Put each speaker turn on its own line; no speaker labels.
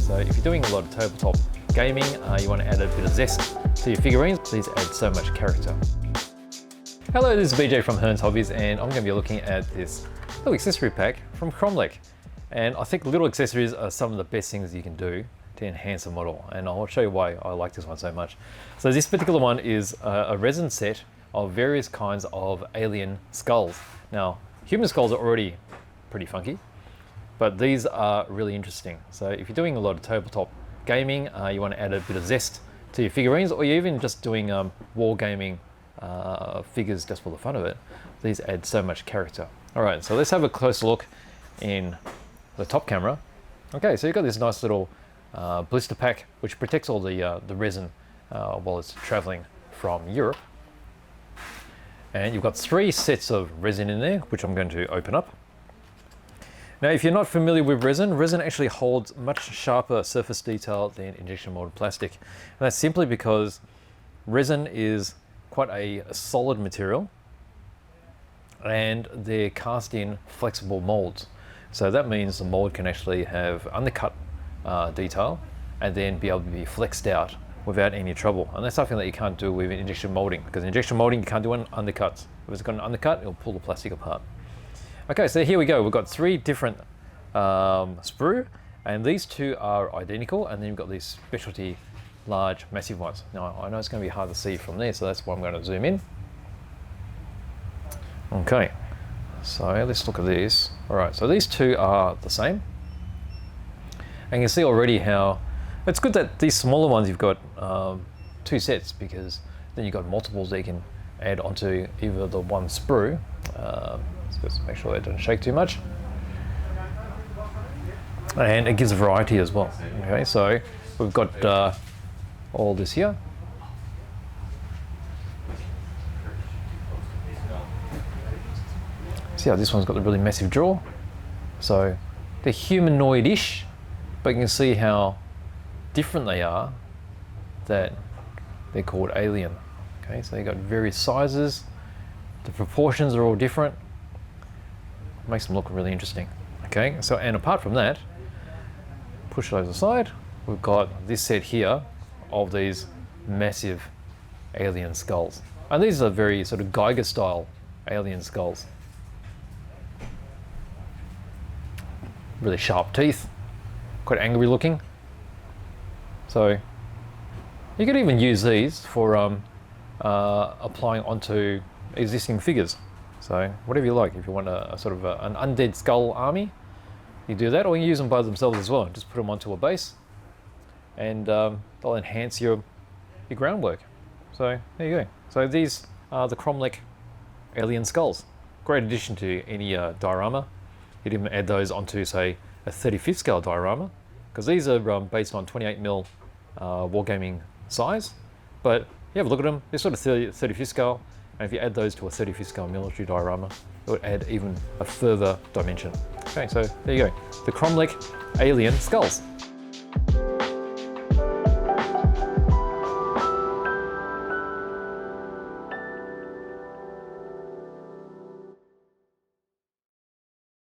So if you're doing a lot of tabletop gaming, you want to add a bit of zest to your figurines, these add so much character. Hello, this is BJ from Hearns Hobbies, and I'm going to be looking at this little accessory pack from Kromlech. And I think little accessories are some of the best things you can do to enhance a model, and I'll show you why I like this one so much. So this particular one is a resin set of various kinds of alien skulls. Now, human skulls are already pretty funky, but these are really interesting. So if you're doing a lot of tabletop gaming, you want to add a bit of zest to your figurines, or you're even just doing war gaming figures just for the fun of it, these add so much character. All right, so let's have a close look in the top camera. Okay, so you've got this nice little blister pack which protects all the resin while it's traveling from Europe. And you've got 3 sets of resin in there, which I'm going to open up. Now, if you're not familiar with resin actually holds much sharper surface detail than injection molded plastic. And that's simply because resin is quite a solid material, and they're cast in flexible molds. So that means the mold can actually have undercut detail and then be able to be flexed out without any trouble. And that's something that you can't do with injection molding, because injection molding you can't do undercuts. If it's got an undercut, it'll pull the plastic apart. Okay, so here we go. We've got 3 different sprue, and these 2 are identical, and then you've got these specialty large massive ones. Now I know it's going to be hard to see from there, so that's why I'm going to zoom in. Okay, so let's look at this. All right, so these 2 are the same. And you can see already how it's good that these smaller ones you've got 2 sets, because then you've got multiples that you can add onto either the one sprue. Let's just make sure that doesn't shake too much. And it gives a variety as well. Okay, so we've got all this here. See how this one's got the really massive jaw? So they're humanoid-ish, but you can see how different they are, that they're called alien. Okay, so you've got various sizes, the proportions are all different, makes them look really interesting. Okay, so and apart from that, push those aside, we've got this set here of these massive alien skulls. And these are very sort of Geiger style alien skulls. Really sharp teeth, quite angry looking. So you could even use these for applying onto existing figures. So whatever you like, if you want a sort of an undead skull army, you do that, or you use them by themselves as well. Just put them onto a base, and they'll enhance your groundwork. So there you go. So these are the Kromlech alien skulls. Great addition to any diorama. You'd even add those onto, say, a 35th scale diorama, because these are based on 28mm wargaming size. But you have a look at them, they're sort of 35th scale, and if you add those to a 35th scale military diorama, it would add even a further dimension. Okay, so there you go, the Kromlech alien skulls.